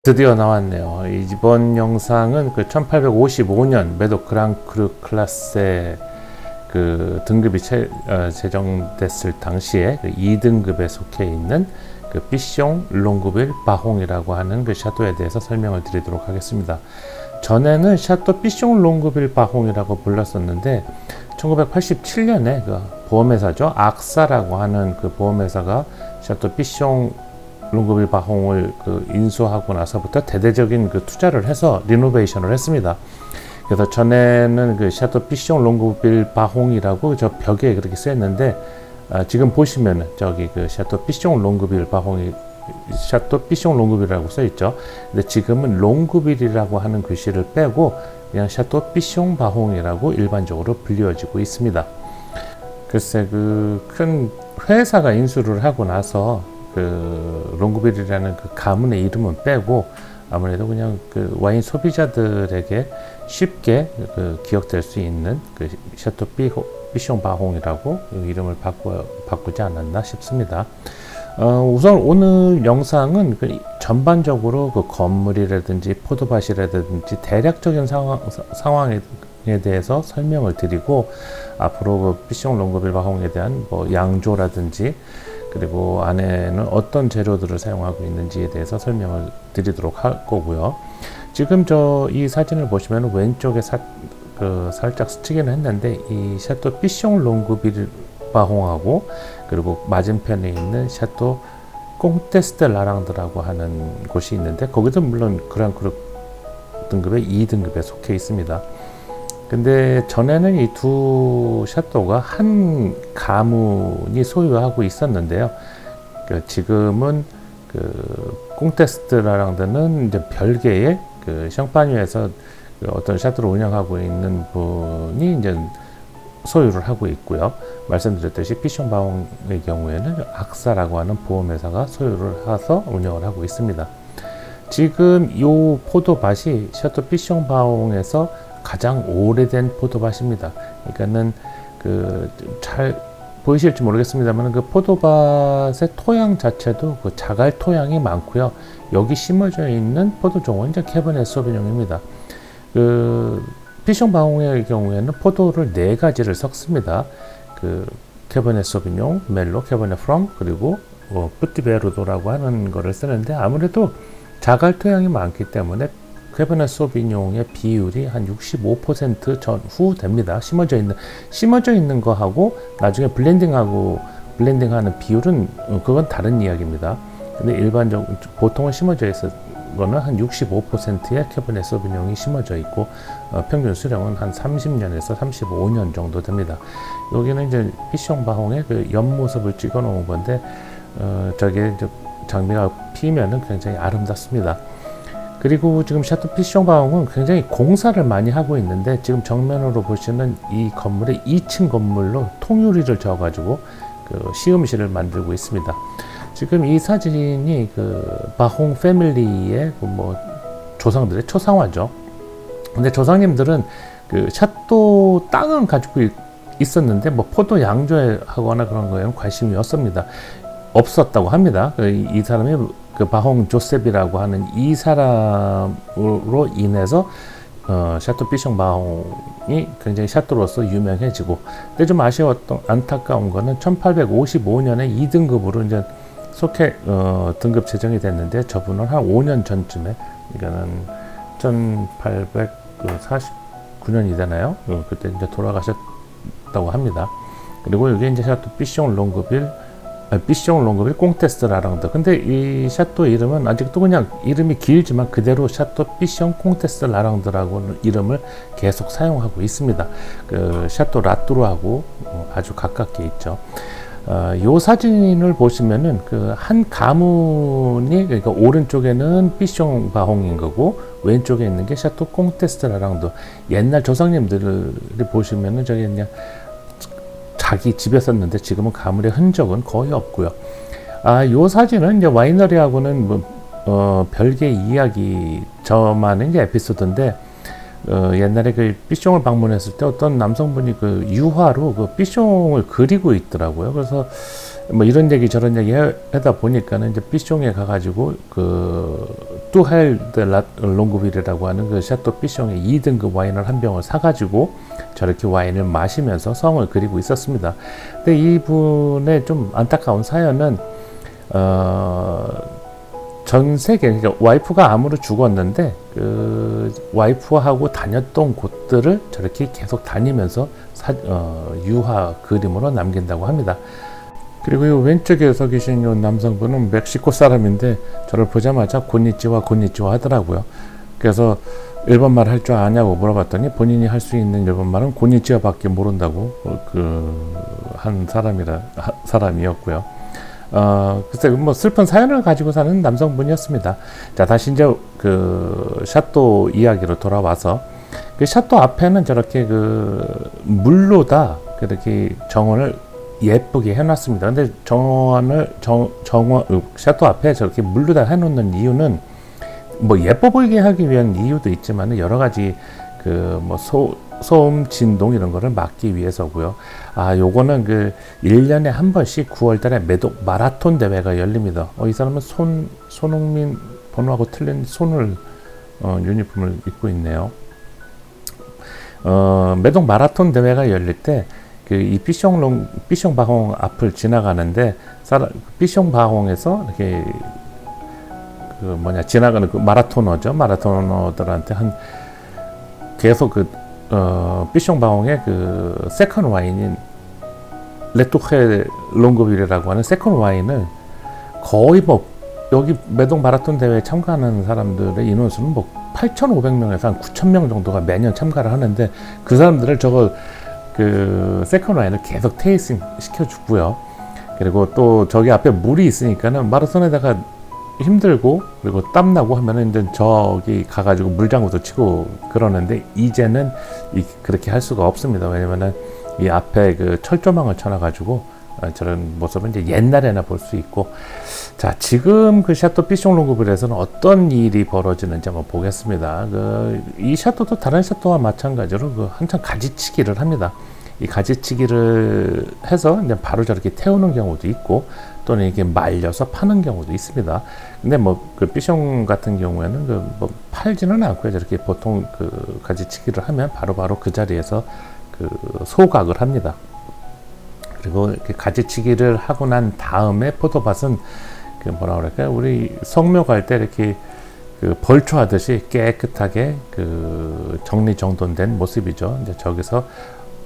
드디어 나왔네요. 이번 영상은 그 1855년 메도 그랑크루 클래스의 그 등급이 제정됐을 당시에 그 2등급에 속해 있는 그 삐숑 롱구빌 바홍이라고 하는 그 샤도에 대해서 설명을 드리도록 하겠습니다. 전에는 샤도 삐숑 롱구빌 바홍이라고 불렀었는데 1987년에 그 보험회사죠, 악사라고 하는 그 보험회사가 샤도 삐숑 롱구빌 바홍을 그 인수하고 나서부터 대대적인 그 투자를 해서 리노베이션을 했습니다. 그래서 전에는 그 샤도 삐숑 롱구빌 바홍이라고 저 벽에 그렇게 쓰였는데, 지금 보시면은 저기 그 샤도 삐숑 롱구빌 바홍이 샤도 삐숑 롱구빌이라고 써 있죠. 근데 지금은 롱구빌이라고 하는 글씨를 빼고 그냥 샤도 삐숑 바홍이라고 일반적으로 불리워지고 있습니다. 글쎄, 그 큰 회사가 인수를 하고 나서 그 롱구빌이라는 그 가문의 이름은 빼고 아무래도 그냥 그 와인 소비자들에게 쉽게 그 기억될 수 있는 그 샤도 삐숑 바홍이라고 이름을 바꾸지 않았나 싶습니다. 우선 오늘 영상은 그 전반적으로 그 건물이라든지 포도밭이라든지 대략적인 상황에 대해서 설명을 드리고, 앞으로 그 삐숑 롱구빌 바홍에 대한 뭐 양조라든지 그리고 안에는 어떤 재료들을 사용하고 있는지에 대해서 설명을 드리도록 할 거고요. 지금 이 사진을 보시면 왼쪽에 살짝 스치기는 했는데, 이 샤도 삐숑 롱구빌 바홍하고 그리고 맞은편에 있는 샤도 꽁테스트 라랑드라고 하는 곳이 있는데, 거기도 물론 그랑크루 등급의 2등급에 속해 있습니다. 근데 전에는 이 두 샤도가 한 가문이 소유하고 있었는데요. 지금은 그 꽁테스트 라랑드는 이제 별개의 그 샹파뉴에서 그 어떤 샤도를 운영하고 있는 분이 이제 소유를 하고 있고요. 말씀드렸듯이 삐숑 바홍의 경우에는 악사라고 하는 보험회사가 소유를 해서 운영을 하고 있습니다. 지금 이 포도밭이 샤도 삐숑 바홍에서 가장 오래된 포도밭입니다. 그러니까는 그 잘 보이실지 모르겠습니다만 그 포도밭의 토양 자체도 그 자갈 토양이 많고요. 여기 심어져 있는 포도종은 이제 캐버넷 소비뇽입니다. 그 삐숑 바홍의 경우에는 포도를 4가지를 섞습니다. 그 캐버넷 소비뇽, 멜로, 캐버넷 프랑, 그리고 뿌띠베르도라고 하는 거를 쓰는데, 아무래도 자갈 토양이 많기 때문에 캐버넷 소비뇽의 비율이 한 65% 전후 됩니다. 심어져 있는 거하고 나중에 블렌딩하는 비율은 그건 다른 이야기입니다. 근데 일반적으로 보통은 심어져 있는 거는 한 65%의 캐버넷 소비뇽이 심어져 있고, 평균 수령은 한 30년에서 35년 정도 됩니다. 여기는 이제 삐숑 바홍의 그 옆모습을 찍어 놓은 건데, 저게 이제 장미가 피면은 굉장히 아름답습니다. 그리고 지금 샤도 삐숑 바홍은 굉장히 공사를 많이 하고 있는데, 지금 정면으로 보시는 이 건물의 2층 건물로 통유리를 저어가지고 그 시음실을 만들고 있습니다. 지금 이 사진이 그 바홍 패밀리의 그 뭐 조상들의 초상화죠. 근데 조상님들은 그 샤도 땅은 가지고 있었는데 뭐 포도 양조하거나 그런 거에는 관심이 없었다고 합니다. 이 사람이 그 바홍 조셉이라고 하는 이 사람으로 인해서 샤도 삐숑 바홍이 굉장히 샤도로서 유명해지고, 근데 좀 안타까운 거는 1855년에 2등급으로 이제 속해 등급 제정이 됐는데, 저분은 한 5년 전쯤에, 그러니까는 1849년이 되나요? 그때 이제 돌아가셨다고 합니다. 그리고 여기 이제 샤도 삐숑 롱구빌 꽁테스트 라랑드. 근데 이 샤도 이름은 아직도 그냥 이름이 길지만 그대로 샤도 삐숑 꽁테스트 라랑드라고 이름을 계속 사용하고 있습니다. 그 샤도 라뚜르하고 아주 가깝게 있죠. 요 사진을 보시면은 그 한 가문이, 그러니까 오른쪽에는 삐숑 바홍인 거고 왼쪽에 있는 게 샤도 꽁테스트 라랑드. 옛날 조상님들을 보시면은 저기 그냥 자기 집에 썼는데 지금은 가물의 흔적은 거의 없고요. 요 사진은 이제 와이너리하고는 뭐 별개 이야기, 저만의 이제 에피소드인데, 옛날에 그 삐숑을 방문했을 때 어떤 남성분이 그 유화로 그 삐숑을 그리고 있더라고요. 그래서 뭐 이런 얘기 저런 얘기 하다 보니까는 이제 삐숑에 가가지고 그 뚜헬 데 롱구빌이라고 하는 그 샤또 삐숑의 2등급 와인을 한 병을 사가지고 저렇게 와인을 마시면서 성을 그리고 있었습니다. 근데 이분의 좀 안타까운 사연은 전 세계, 그러니까 와이프가 암으로 죽었는데 그 와이프하고 다녔던 곳들을 저렇게 계속 다니면서 유화 그림으로 남긴다고 합니다. 그리고 이 왼쪽에 서 계신 이 남성분은 멕시코 사람인데 저를 보자마자 곤니찌와 곤니찌와 하더라고요. 그래서 일본말 할 줄 아냐고 물어봤더니 본인이 할 수 있는 일본말은 곤니찌와 밖에 모른다고 한 사람이었고요. 글쎄 뭐 슬픈 사연을 가지고 사는 남성분이었습니다. 자, 다시 이제 그 샤또 이야기로 돌아와서 그 샤또 앞에는 저렇게 그 물로다 그렇게 정원을 예쁘게 해놨습니다. 근데 정원 샤또 앞에 저렇게 물로다 해놓는 이유는 뭐 예뻐 보이게 하기 위한 이유도 있지만 여러 가지 그 뭐 소음 진동 이런 거를 막기 위해서고요. 요거는 그 1년에 한 번씩 9월 달에 매독 마라톤 대회가 열립니다. 이 사람은 손흥민 번호하고 틀린 손을 유니폼을 입고 있네요. 매독 마라톤 대회가 열릴 때 그 이 삐숑바홍 앞을 지나가는데 삐숑바홍에서 이렇게 지나가는 그 마라토너들한테 계속 삐숑바홍의 그 세컨 와인인 레토헤 롱고빌이라고 하는 세컨 와인을 거의 뭐 여기 매독 마라톤 대회에 참가하는 사람들의 인원수는 뭐 8,500명에서 한 9,000명 정도가 매년 참가를 하는데 그 사람들을 그 세컨 와인을 계속 테이스팅 시켜주고요. 그리고 또 저기 앞에 물이 있으니까는 마라톤에다가 힘들고 그리고 땀나고 하면은 이제 저기 가가지고 물장구도 치고 그러는데 이제는 그렇게 할 수가 없습니다. 왜냐면은 이 앞에 그 철조망을 쳐놔가지고 저런 모습은 이제 옛날에나 볼 수 있고. 자, 지금 그 샤또 삐숑 롱구빌에서는 어떤 일이 벌어지는지 한번 보겠습니다. 이 샤또도 다른 샤또와 마찬가지로 한참 가지치기를 합니다. 이 가지치기를 해서 이제 바로 저렇게 태우는 경우도 있고 또는 이게 말려서 파는 경우도 있습니다. 근데 뭐 그 삐숑 같은 경우에는 뭐 팔지는 않고요. 저렇게 보통 그 가지치기를 하면 바로바로 그 자리에서 그 소각을 합니다. 그리고 이렇게 가지치기를 하고 난 다음에 포도밭은 그 뭐라 그럴까요? 우리 성묘 갈 때 이렇게 그 벌초하듯이 깨끗하게 그 정리정돈된 모습이죠. 이제 저기서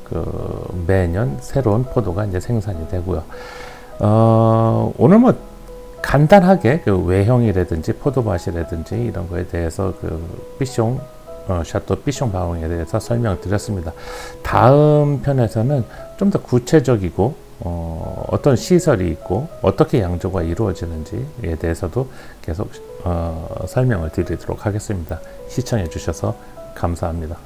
그 매년 새로운 포도가 이제 생산이 되고요. 오늘 뭐 간단하게 그 외형이라든지 포도밭이라든지 이런 거에 대해서 그 삐숑 샤또 삐숑바홍에 대해서 설명드렸습니다. 다음 편에서는 좀 더 구체적이고 어떤 시설이 있고 어떻게 양조가 이루어지는지에 대해서도 계속 설명을 드리도록 하겠습니다. 시청해 주셔서 감사합니다.